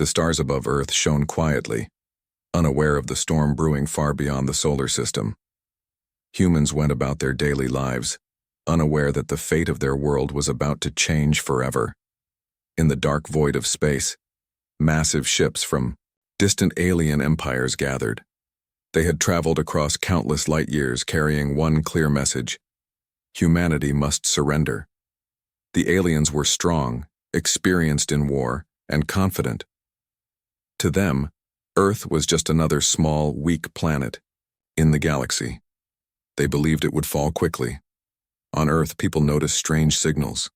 The stars above Earth shone quietly, unaware of the storm brewing far beyond the solar system. Humans went about their daily lives, unaware that the fate of their world was about to change forever. In the dark void of space, massive ships from distant alien empires gathered. They had traveled across countless light years carrying one clear message: humanity must surrender. The aliens were strong, experienced in war, and confident. To them, Earth was just another small, weak planet in the galaxy. They believed it would fall quickly. On Earth, people noticed strange signals.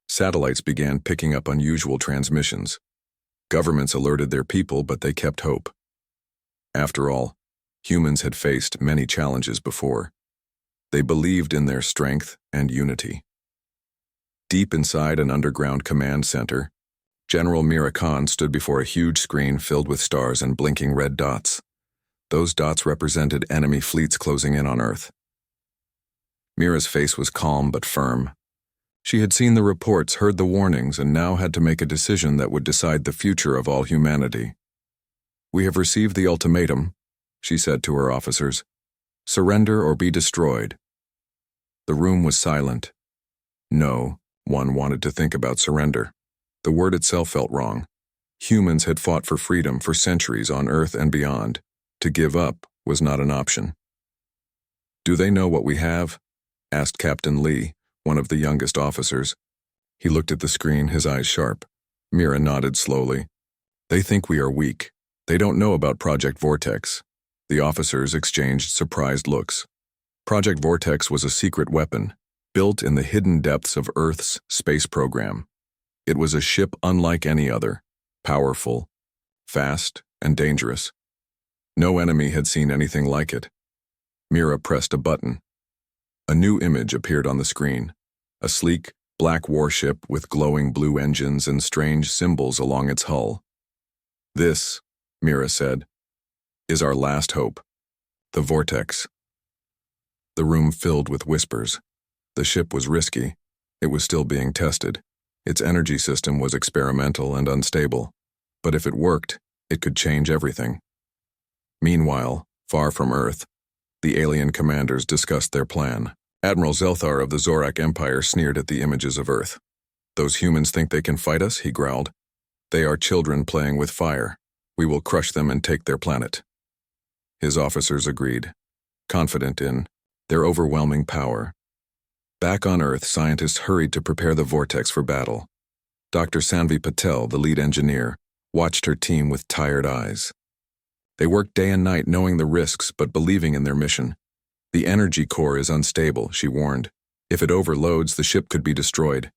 Satellites began picking up unusual transmissions. Governments alerted their people, but they kept hope. After all, humans had faced many challenges before. They believed in their strength and unity. Deep inside an underground command center, General Mira Khan stood before a huge screen filled with stars and blinking red dots. Those dots represented enemy fleets closing in on Earth. Mira's face was calm but firm. She had seen the reports, heard the warnings, and now had to make a decision that would decide the future of all humanity. "We have received the ultimatum," she said to her officers. "Surrender or be destroyed." The room was silent. No one wanted to think about surrender. The word itself felt wrong. Humans had fought for freedom for centuries on Earth and beyond. To give up was not an option. "Do they know what we have?" asked Captain Lee, one of the youngest officers. He looked at the screen, his eyes sharp. Mira nodded slowly. "They think we are weak. They don't know about Project Vortex." The officers exchanged surprised looks. Project Vortex was a secret weapon, built in the hidden depths of Earth's space program. It was a ship unlike any other, powerful, fast, and dangerous. No enemy had seen anything like it. Mira pressed a button. A new image appeared on the screen, a sleek, black warship with glowing blue engines and strange symbols along its hull. "This," Mira said, "is our last hope. The Vortex." The room filled with whispers. The ship was risky. It was still being tested. Its energy system was experimental and unstable. But if it worked, it could change everything. Meanwhile, far from Earth, the alien commanders discussed their plan. Admiral Zelthar of the Zorak Empire sneered at the images of Earth. "Those humans think they can fight us," he growled. "They are children playing with fire. We will crush them and take their planet." His officers agreed, confident in their overwhelming power. Back on Earth, scientists hurried to prepare the Vortex for battle. Dr. Sanvi Patel, the lead engineer, watched her team with tired eyes. They worked day and night knowing the risks but believing in their mission. "The energy core is unstable," she warned. "If it overloads, the ship could be destroyed.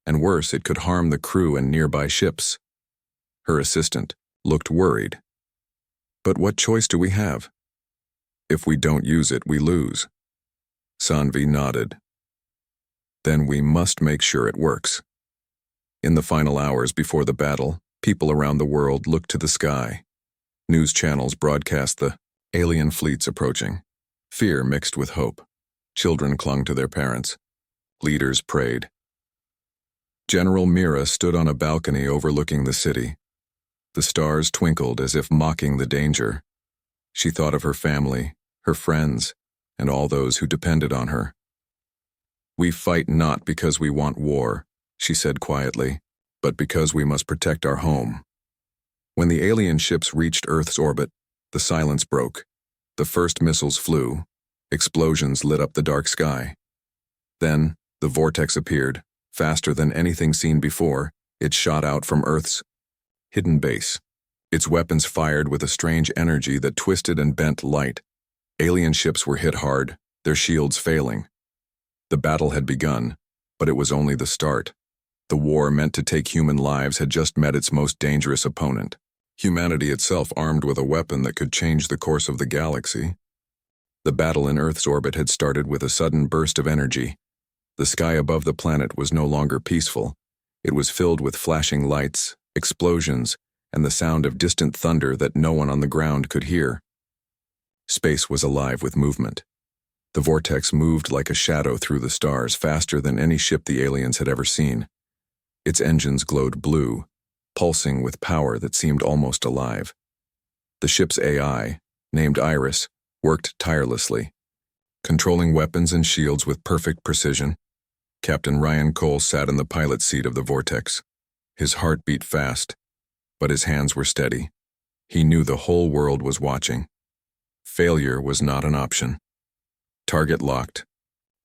And worse, it could harm the crew and nearby ships." Her assistant looked worried. "But what choice do we have?" "If we don't use it, we lose." Sanvi nodded. "Then we must make sure it works." In the final hours before the battle, people around the world looked to the sky. News channels broadcast the alien fleets approaching. Fear mixed with hope. Children clung to their parents. Leaders prayed. General Mira stood on a balcony overlooking the city. The stars twinkled as if mocking the danger. She thought of her family, her friends, and all those who depended on her. "We fight not because we want war," she said quietly, "but because we must protect our home." When the alien ships reached Earth's orbit, the silence broke. The first missiles flew. Explosions lit up the dark sky. Then, the Vortex appeared. Faster than anything seen before, it shot out from Earth's hidden base. Its weapons fired with a strange energy that twisted and bent light. Alien ships were hit hard, their shields failing. The battle had begun, but it was only the start. The war meant to take human lives had just met its most dangerous opponent. Humanity itself armed with a weapon that could change the course of the galaxy. The battle in Earth's orbit had started with a sudden burst of energy. The sky above the planet was no longer peaceful. It was filled with flashing lights, explosions, and the sound of distant thunder that no one on the ground could hear. Space was alive with movement. The Vortex moved like a shadow through the stars, faster than any ship the aliens had ever seen. Its engines glowed blue, pulsing with power that seemed almost alive. The ship's AI, named Iris, worked tirelessly, controlling weapons and shields with perfect precision. Captain Ryan Cole sat in the pilot seat of the Vortex. His heart beat fast, but his hands were steady. He knew the whole world was watching. Failure was not an option. "Target locked,"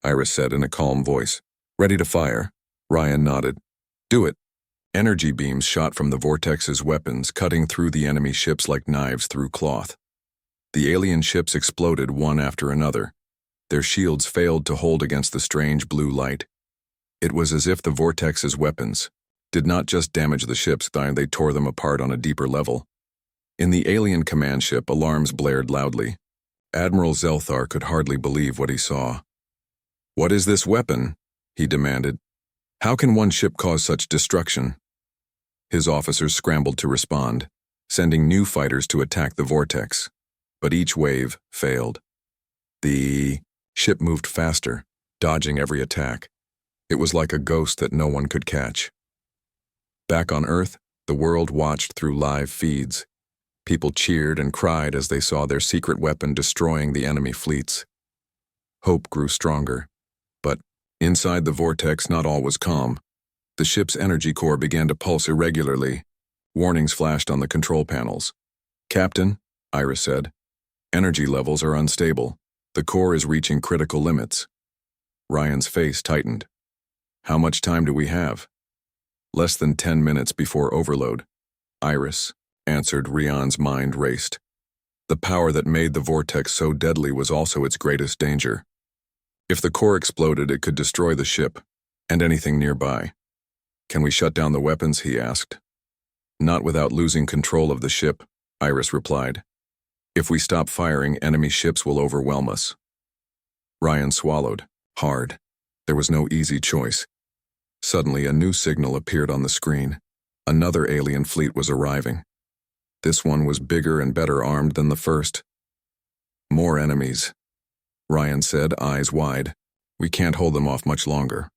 Iris said in a calm voice. "Ready to fire." Ryan nodded. "Do it." Energy beams shot from the Vortex's weapons, cutting through the enemy ships like knives through cloth. The alien ships exploded one after another. Their shields failed to hold against the strange blue light. It was as if the Vortex's weapons did not just damage the ships, they tore them apart on a deeper level. In the alien command ship, alarms blared loudly. Admiral Zelthar could hardly believe what he saw. "What is this weapon?" he demanded. "How can one ship cause such destruction?" His officers scrambled to respond, sending new fighters to attack the Vortex. But each wave failed. The ship moved faster, dodging every attack. It was like a ghost that no one could catch. Back on Earth, the world watched through live feeds. People cheered and cried as they saw their secret weapon destroying the enemy fleets. Hope grew stronger. But inside the Vortex, not all was calm. The ship's energy core began to pulse irregularly. Warnings flashed on the control panels. "Captain," Iris said, "energy levels are unstable. The core is reaching critical limits." Ryan's face tightened. "How much time do we have?" "Less than 10 minutes before overload." "Iris," answered. Ryan's mind raced. The power that made the Vortex so deadly was also its greatest danger. If the core exploded, it could destroy the ship and anything nearby. "Can we shut down the weapons?" he asked. "Not without losing control of the ship," Iris replied. "If we stop firing, enemy ships will overwhelm us." Ryan swallowed hard. There was no easy choice. Suddenly, a new signal appeared on the screen. Another alien fleet was arriving. This one was bigger and better armed than the first. "More enemies," Ryan said, eyes wide. "We can't hold them off much longer."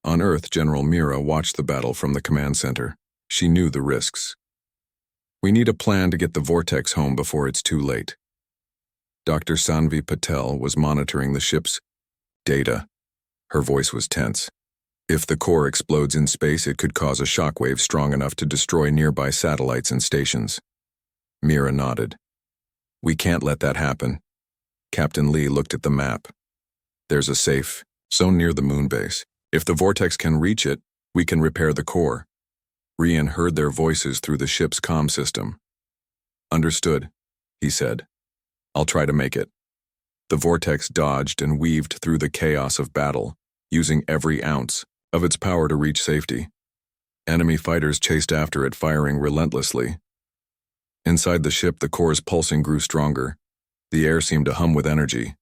On Earth, General Mira watched the battle from the command center. She knew the risks. "We need a plan to get the Vortex home before it's too late." Dr. Sanvi Patel was monitoring the ship's data. Her voice was tense. "If the core explodes in space, it could cause a shockwave strong enough to destroy nearby satellites and stations." Mira nodded. "We can't let that happen." Captain Lee looked at the map. "There's a safe zone near the moon base. If the Vortex can reach it, we can repair the core." Ryan heard their voices through the ship's comm system. "Understood," he said. "I'll try to make it." The Vortex dodged and weaved through the chaos of battle, using every ounce of its power to reach safety. Enemy fighters chased after it, firing relentlessly. Inside the ship, the core's pulsing grew stronger. The air seemed to hum with energy.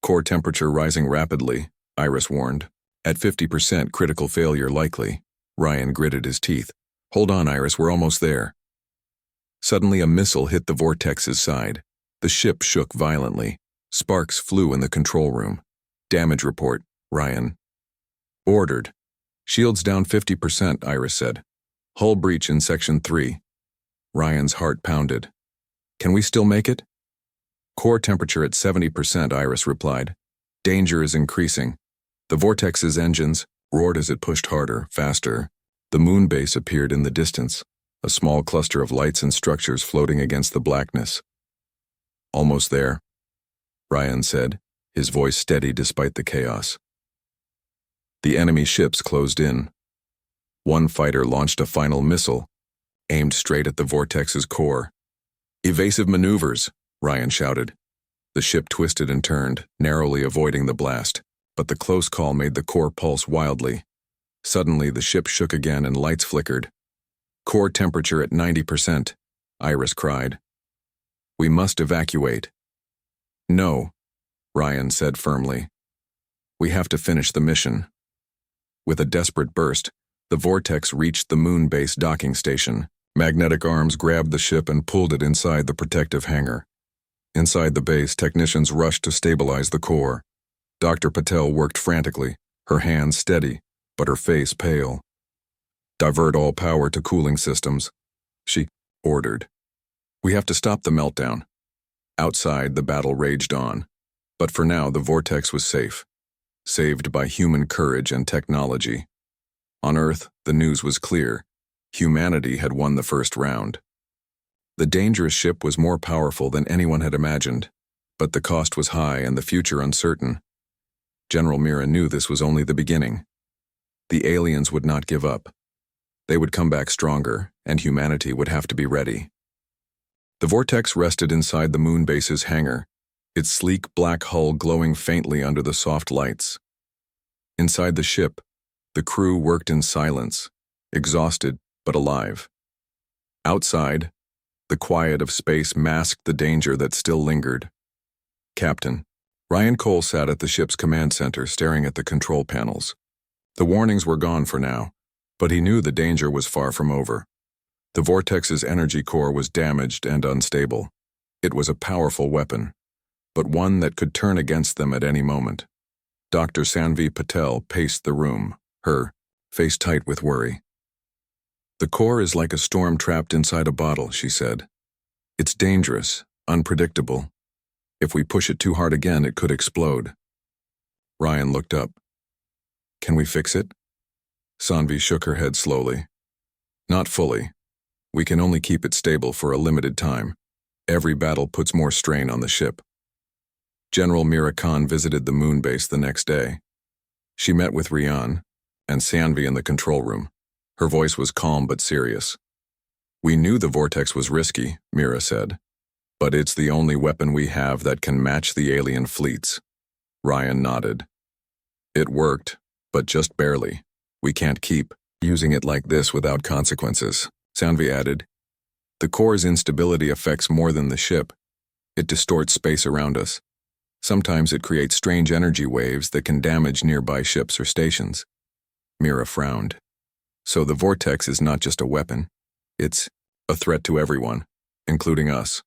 "Core temperature rising rapidly," Iris warned. "At 50%, critical failure likely." Ryan gritted his teeth. "Hold on, Iris, we're almost there." Suddenly, a missile hit the Vortex's side. The ship shook violently. Sparks flew in the control room. "Damage report," Ryan ordered. "Shields down 50%, Iris said. "Hull breach in Section 3. Ryan's heart pounded. "Can we still make it?" "Core temperature at 70%, Iris replied. "Danger is increasing." The Vortex's engines roared as it pushed harder, faster. The moon base appeared in the distance, a small cluster of lights and structures floating against the blackness. "Almost there," Ryan said, his voice steady despite the chaos. The enemy ships closed in. One fighter launched a final missile, aimed straight at the Vortex's core. "Evasive maneuvers," Ryan shouted. The ship twisted and turned, narrowly avoiding the blast, but the close call made the core pulse wildly. Suddenly, the ship shook again and lights flickered. "Core temperature at 90%, Iris cried. "We must evacuate." "No," Ryan said firmly. "We have to finish the mission." With a desperate burst, the Vortex reached the moon base docking station. Magnetic arms grabbed the ship and pulled it inside the protective hangar. Inside the base, technicians rushed to stabilize the core. Dr. Patel worked frantically, her hands steady, but her face pale. Divert all power to cooling systems, she ordered. We have to stop the meltdown. Outside, the battle raged on. But for now, the vortex was safe, saved by human courage and technology. On Earth, the news was clear. Humanity had won the first round. The dangerous ship was more powerful than anyone had imagined, but the cost was high and the future uncertain. General Mira knew this was only the beginning. The aliens would not give up. They would come back stronger, and humanity would have to be ready. The vortex rested inside the moon base's hangar, its sleek black hull glowing faintly under the soft lights. Inside the ship, the crew worked in silence, exhausted but alive. Outside, the quiet of space masked the danger that still lingered. Captain Ryan Cole sat at the ship's command center staring at the control panels. The warnings were gone for now, but he knew the danger was far from over. The vortex's energy core was damaged and unstable. It was a powerful weapon, but one that could turn against them at any moment. Dr. Sanvi Patel paced the room, her face tight with worry. The core is like a storm trapped inside a bottle, she said. It's dangerous, unpredictable. If we push it too hard again, it could explode. Ryan looked up. Can we fix it? Sanvi shook her head slowly. Not fully. We can only keep it stable for a limited time. Every battle puts more strain on the ship. General Mira Khan visited the moon base the next day. She met with Rian and Sanvi in the control room. Her voice was calm but serious. We knew the vortex was risky, Mira said, but it's the only weapon we have that can match the alien fleets. Ryan nodded. It worked, but just barely. We can't keep using it like this without consequences, Sanvi added. The core's instability affects more than the ship. It distorts space around us. Sometimes it creates strange energy waves that can damage nearby ships or stations. Mira frowned. So the vortex is not just a weapon. It's a threat to everyone, including us.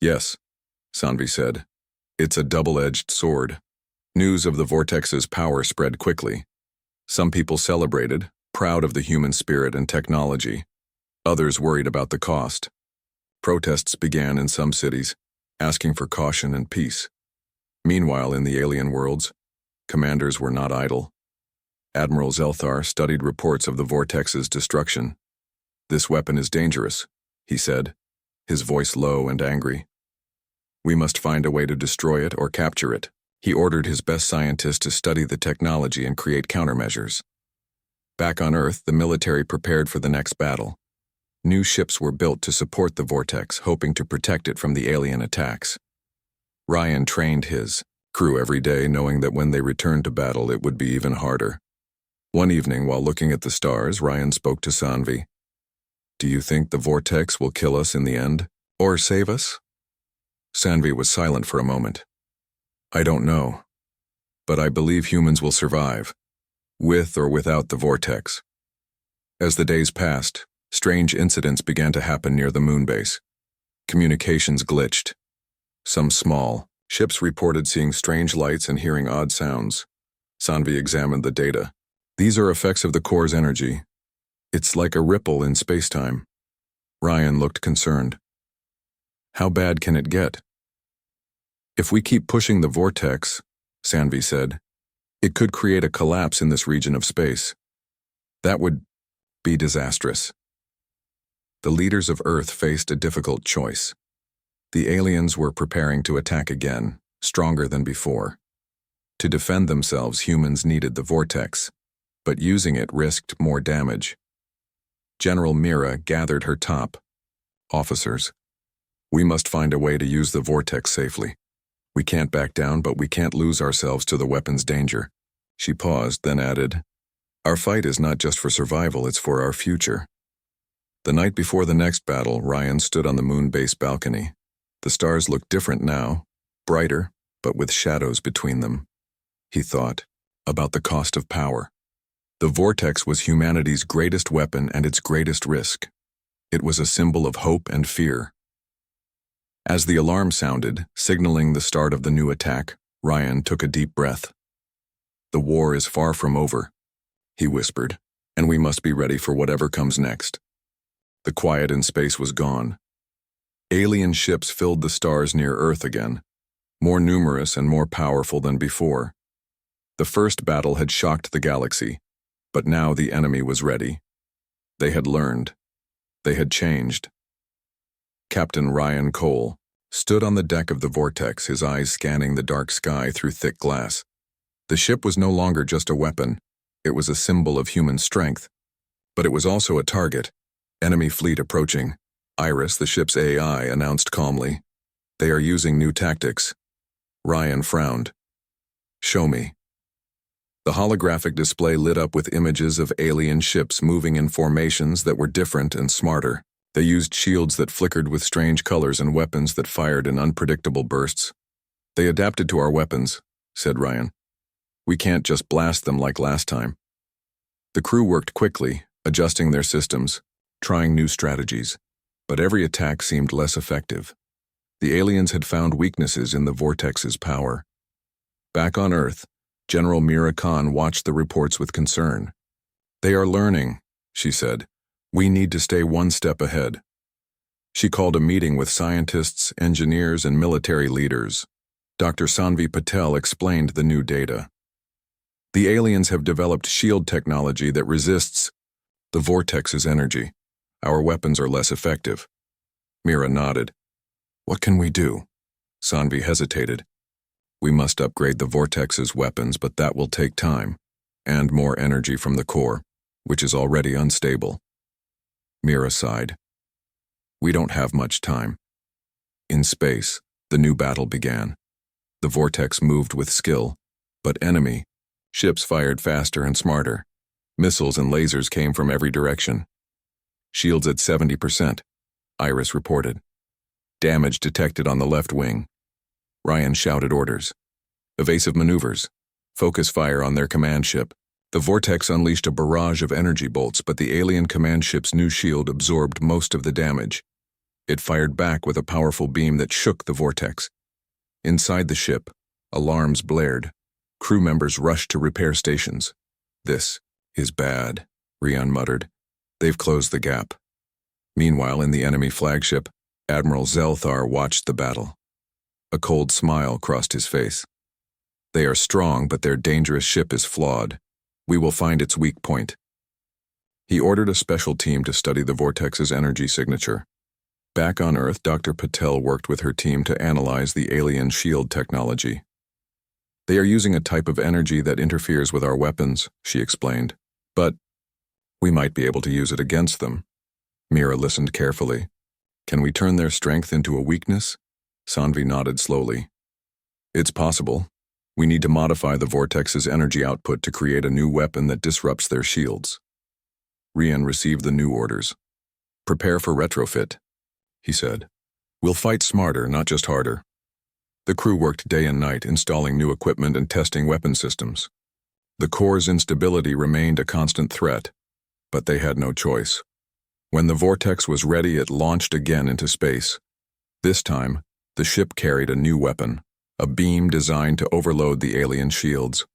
Yes, Sanvi said. It's a double-edged sword. News of the vortex's power spread quickly. Some people celebrated, proud of the human spirit and technology. Others worried about the cost. Protests began in some cities, asking for caution and peace. Meanwhile, in the alien worlds, commanders were not idle. Admiral Zelthar studied reports of the vortex's destruction. This weapon is dangerous, he said, his voice low and angry. We must find a way to destroy it or capture it. He ordered his best scientists to study the technology and create countermeasures. Back on Earth, the military prepared for the next battle. New ships were built to support the vortex, hoping to protect it from the alien attacks. Ryan trained his crew every day, knowing that when they returned to battle, it would be even harder. One evening, while looking at the stars, Ryan spoke to Sanvi. Do you think the vortex will kill us in the end, or save us? Sanvi was silent for a moment. I don't know, but I believe humans will survive, with or without the vortex. As the days passed, strange incidents began to happen near the moon base. Communications glitched. Some small ships reported seeing strange lights and hearing odd sounds. Sanvi examined the data. These are effects of the core's energy. It's like a ripple in space-time. Ryan looked concerned. How bad can it get? If we keep pushing the vortex, Sanvi said, it could create a collapse in this region of space. That would be disastrous. The leaders of Earth faced a difficult choice. The aliens were preparing to attack again, stronger than before. To defend themselves, humans needed the vortex, but using it risked more damage. General Mira gathered her top officers. We must find a way to use the vortex safely. We can't back down, but we can't lose ourselves to the weapon's danger. She paused, then added, Our fight is not just for survival, it's for our future. The night before the next battle, Ryan stood on the moon base balcony. The stars looked different now, brighter, but with shadows between them. He thought about the cost of power. The vortex was humanity's greatest weapon and its greatest risk. It was a symbol of hope and fear. As the alarm sounded, signaling the start of the new attack, Ryan took a deep breath. The war is far from over, he whispered. and we must be ready for whatever comes next. The quiet in space was gone. Alien ships filled the stars near Earth again, more numerous and more powerful than before. The first battle had shocked the galaxy, but now the enemy was ready. They had learned. They had changed. Captain Ryan Cole stood on the deck of the Vortex, his eyes scanning the dark sky through thick glass. The ship was no longer just a weapon. It was a symbol of human strength. But it was also a target. Enemy fleet approaching. Iris, the ship's AI, announced calmly. They are using new tactics. Ryan frowned. Show me. The holographic display lit up with images of alien ships moving in formations that were different and smarter. They used shields that flickered with strange colors and weapons that fired in unpredictable bursts. They adapted to our weapons, said Ryan. We can't just blast them like last time. The crew worked quickly, adjusting their systems, trying new strategies, but every attack seemed less effective. The aliens had found weaknesses in the Vortex's power. Back on Earth, General Mira Khan watched the reports with concern. They are learning, she said. We need to stay one step ahead. She called a meeting with scientists, engineers, and military leaders. Dr. Sanvi Patel explained the new data. The aliens have developed shield technology that resists the Vortex's energy. Our weapons are less effective. Mira nodded. What can we do? Sanvi hesitated. We must upgrade the Vortex's weapons, but that will take time, and more energy from the core, which is already unstable. Mira sighed. We don't have much time. In space, the new battle began. The Vortex moved with skill, but enemy ships fired faster and smarter. Missiles and lasers came from every direction. Shields at 70%, Iris reported. Damage detected on the left wing. Ryan shouted orders. Evasive maneuvers. Focus fire on their command ship. The Vortex unleashed a barrage of energy bolts, but the alien command ship's new shield absorbed most of the damage. It fired back with a powerful beam that shook the Vortex. Inside the ship, alarms blared. Crew members rushed to repair stations. This is bad, Rian muttered. They've closed the gap. Meanwhile, in the enemy flagship, Admiral Zelthar watched the battle. A cold smile crossed his face. They are strong, but their dangerous ship is flawed. We will find its weak point. He ordered a special team to study the Vortex's energy signature. Back on Earth, Dr. Patel worked with her team to analyze the alien shield technology. They are using a type of energy that interferes with our weapons, she explained. But we might be able to use it against them. Mira listened carefully. Can we turn their strength into a weakness? Sanvi nodded slowly. It's possible. We need to modify the Vortex's energy output to create a new weapon that disrupts their shields. Rian received the new orders. Prepare for retrofit, he said. We'll fight smarter, not just harder. The crew worked day and night, installing new equipment and testing weapon systems. The core's instability remained a constant threat, but they had no choice. When the Vortex was ready, it launched again into space. This time, the ship carried a new weapon, a beam designed to overload the alien shields.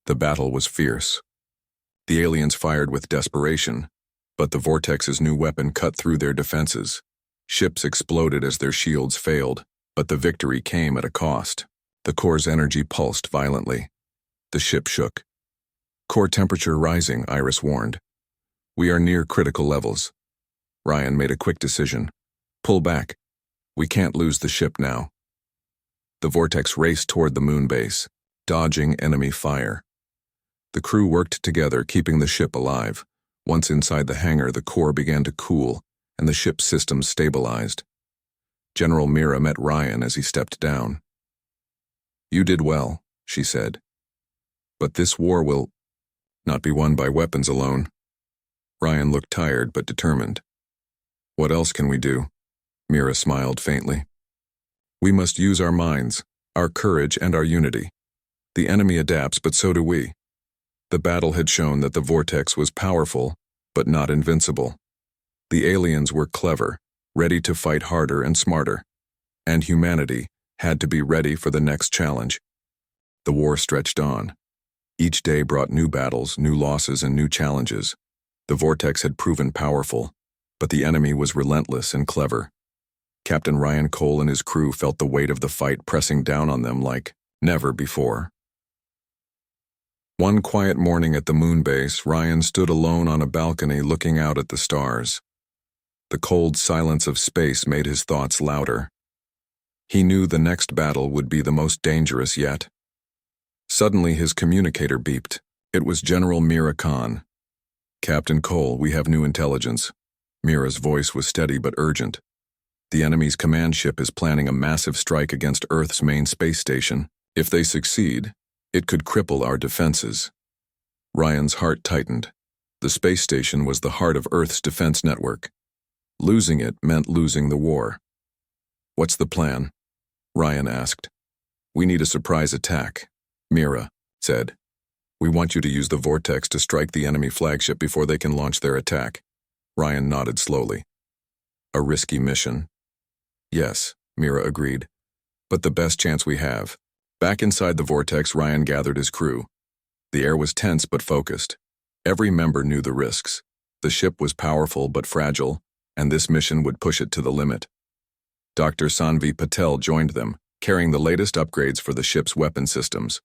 The battle was fierce. The aliens fired with desperation, but the Vortex's new weapon cut through their defenses. Ships exploded as their shields failed, but the victory came at a cost. The core's energy pulsed violently. The ship shook. Core temperature rising, Iris warned. We are near critical levels. Ryan made a quick decision. Pull back. We can't lose the ship now. The Vortex raced toward the moon base, dodging enemy fire. The crew worked together, keeping the ship alive. Once inside the hangar, the core began to cool, and the ship's systems stabilized. General Mira met Ryan as he stepped down. You did well, she said. But this war will not be won by weapons alone. Ryan looked tired but determined. What else can we do? Mira smiled faintly. We must use our minds, our courage, and our unity. The enemy adapts, but so do we. The battle had shown that the Vortex was powerful, but not invincible. The aliens were clever, ready to fight harder and smarter, and humanity had to be ready for the next challenge. The war stretched on. Each day brought new battles, new losses, and new challenges, The vortex had proven powerful, but the enemy was relentless and clever. Captain Ryan Cole and his crew felt the weight of the fight pressing down on them like never before. One quiet morning at the moon base, Ryan stood alone on a balcony looking out at the stars. The cold silence of space made his thoughts louder. He knew the next battle would be the most dangerous yet. Suddenly his communicator beeped. It was General Mira Khan. "Captain Cole, we have new intelligence." Mira's voice was steady but urgent. "The enemy's command ship is planning a massive strike against Earth's main space station. If they succeed, it could cripple our defenses." Ryan's heart tightened. The space station was the heart of Earth's defense network. Losing it meant losing the war. "What's the plan?" Ryan asked. "We need a surprise attack," Mira said. "We want you to use the vortex to strike the enemy flagship before they can launch their attack." Ryan nodded slowly. "A risky mission." "Yes," Mira agreed. "But the best chance we have." Back inside the vortex, Ryan gathered his crew. The air was tense but focused. Every member knew the risks. The ship was powerful but fragile, and this mission would push it to the limit. Dr. Sanvi Patel joined them, carrying the latest upgrades for the ship's weapon systems.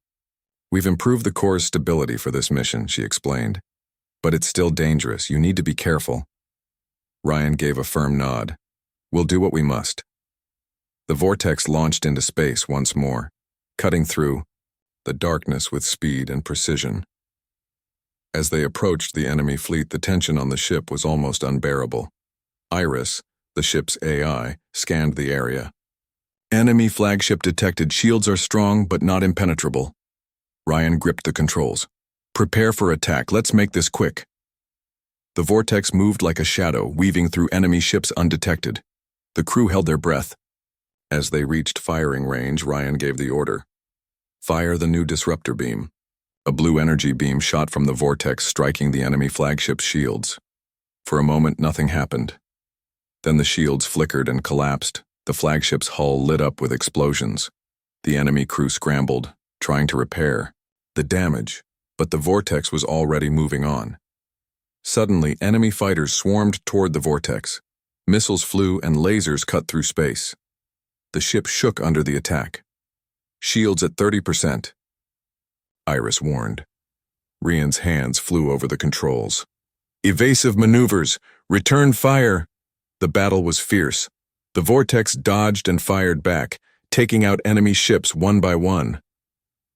"We've improved the core's stability for this mission," she explained. "But it's still dangerous. You need to be careful." Ryan gave a firm nod. "We'll do what we must." The vortex launched into space once more, cutting through the darkness with speed and precision. As they approached the enemy fleet, the tension on the ship was almost unbearable. Iris, the ship's AI, scanned the area. "Enemy flagship detected. Shields are strong but not impenetrable." Ryan gripped the controls. "Prepare for attack. Let's make this quick." The vortex moved like a shadow, weaving through enemy ships undetected. The crew held their breath. As they reached firing range, Ryan gave the order. "Fire the new disruptor beam." A blue energy beam shot from the vortex, striking the enemy flagship's shields. For a moment, nothing happened. Then the shields flickered and collapsed. The flagship's hull lit up with explosions. The enemy crew scrambled, trying to repair the damage, but the vortex was already moving on. Suddenly, enemy fighters swarmed toward the vortex. Missiles flew and lasers cut through space. The ship shook under the attack. "Shields at 30%. Iris warned. Ryan's hands flew over the controls. "Evasive maneuvers! Return fire!" The battle was fierce. The vortex dodged and fired back, taking out enemy ships one by one.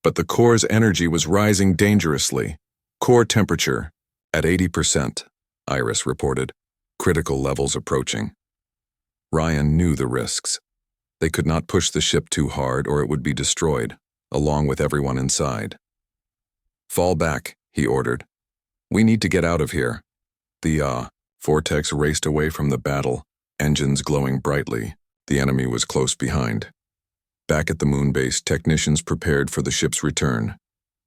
But the core's energy was rising dangerously. "Core temperature at 80%, Iris reported. "Critical levels approaching." Ryan knew the risks. They could not push the ship too hard or it would be destroyed, along with everyone inside. "Fall back," he ordered. "We need to get out of here." The vortex raced away from the battle, engines glowing brightly. The enemy was close behind. Back at the moon base, technicians prepared for the ship's return.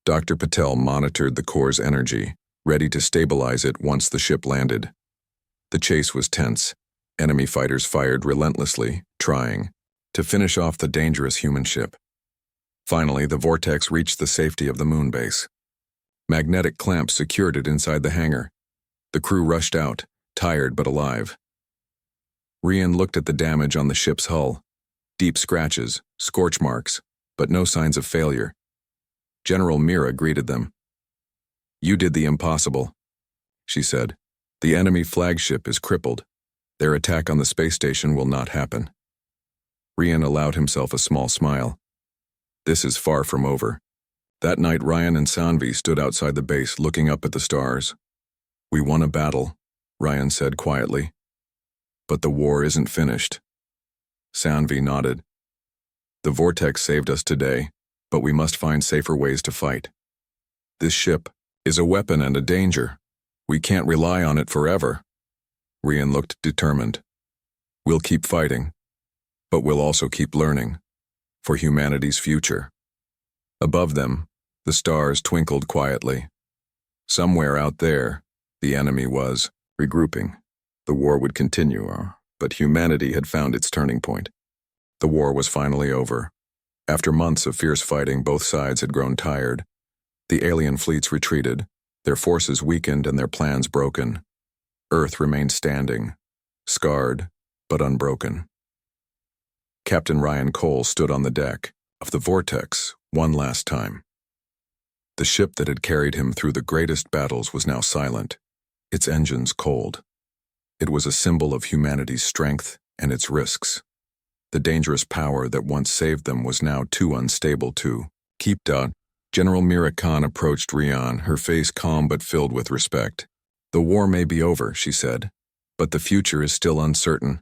Dr. Patel monitored the core's energy, ready to stabilize it once the ship landed. The chase was tense. Enemy fighters fired relentlessly, trying to finish off the dangerous human ship. Finally, the vortex reached the safety of the moon base. Magnetic clamps secured it inside the hangar. The crew rushed out, tired but alive. Ryan looked at the damage on the ship's hull. Deep scratches, scorch marks, but no signs of failure. General Mira greeted them. "You did the impossible," she said. "The enemy flagship is crippled. Their attack on the space station will not happen." Ryan allowed himself a small smile. This is far from over. That night, Ryan and Sanvi stood outside the base looking up at the stars. "We won a battle," Ryan said quietly. "But the war isn't finished." Sanvi nodded. "The vortex saved us today, but we must find safer ways to fight. This ship is a weapon and a danger. We can't rely on it forever." Ryan looked determined. "We'll keep fighting, but we'll also keep learning for humanity's future." Above them, the stars twinkled quietly. Somewhere out there, the enemy was regrouping. The war would continue, but humanity had found its turning point. The war was finally over. After months of fierce fighting, both sides had grown tired. The alien fleets retreated, Their forces weakened and their plans broken. Earth remained standing, scarred, but unbroken. Captain Ryan Cole stood on the deck of the Vortex one last time. The ship that had carried him through the greatest battles was now silent, its engines cold. It was a symbol of humanity's strength and its risks. The dangerous power that once saved them was now too unstable to keep down. General Mira Khan approached Rian, her face calm but filled with respect. "The war may be over," she said, "but the future is still uncertain."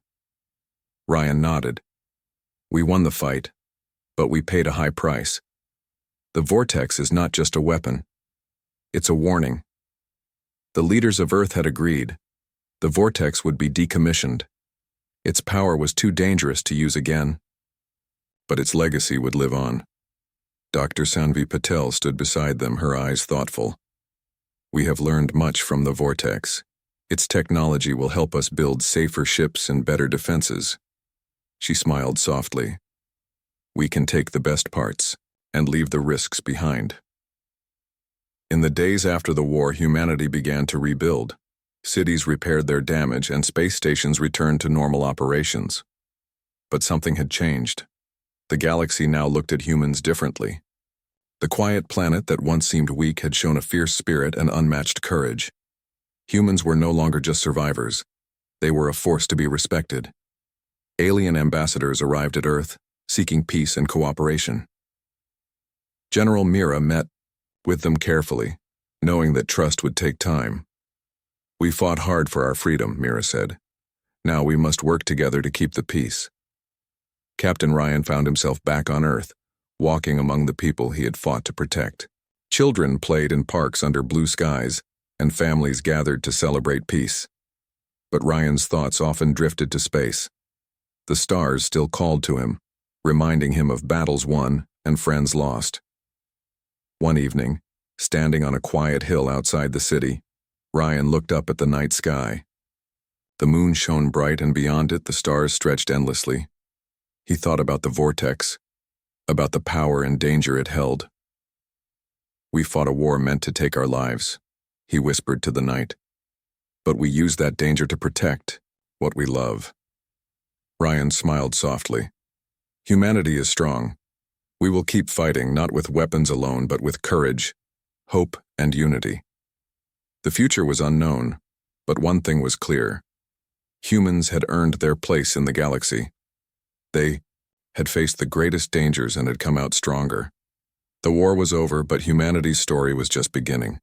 Ryan nodded. "We won the fight, but we paid a high price. The Vortex is not just a weapon. It's a warning." The leaders of Earth had agreed. The Vortex would be decommissioned. Its power was too dangerous to use again. But its legacy would live on. Dr. Sanvi Patel stood beside them, her eyes thoughtful. "We have learned much from the Vortex. Its technology will help us build safer ships and better defenses." She smiled softly. "We can take the best parts and leave the risks behind." In the days after the war, humanity began to rebuild. Cities repaired their damage and space stations returned to normal operations. But something had changed. The galaxy now looked at humans differently. The quiet planet that once seemed weak had shown a fierce spirit and unmatched courage. Humans were no longer just survivors. They were a force to be respected. Alien ambassadors arrived at Earth, seeking peace and cooperation. General Mira met with them carefully, knowing that trust would take time. "We fought hard for our freedom," Mira said. "Now we must work together to keep the peace." Captain Ryan found himself back on Earth, walking among the people he had fought to protect. Children played in parks under blue skies, and families gathered to celebrate peace. But Ryan's thoughts often drifted to space. The stars still called to him, reminding him of battles won and friends lost. One evening, standing on a quiet hill outside the city, Ryan looked up at the night sky. The moon shone bright, and beyond it the stars stretched endlessly. He thought about the Vortex, about the power and danger it held. "We fought a war meant to take our lives," he whispered to the night. "But we used that danger to protect what we love." Ryan smiled softly. "Humanity is strong. We will keep fighting, not with weapons alone, but with courage, hope, and unity." The future was unknown, but one thing was clear. Humans had earned their place in the galaxy. They had faced the greatest dangers and had come out stronger. The war was over, but humanity's story was just beginning.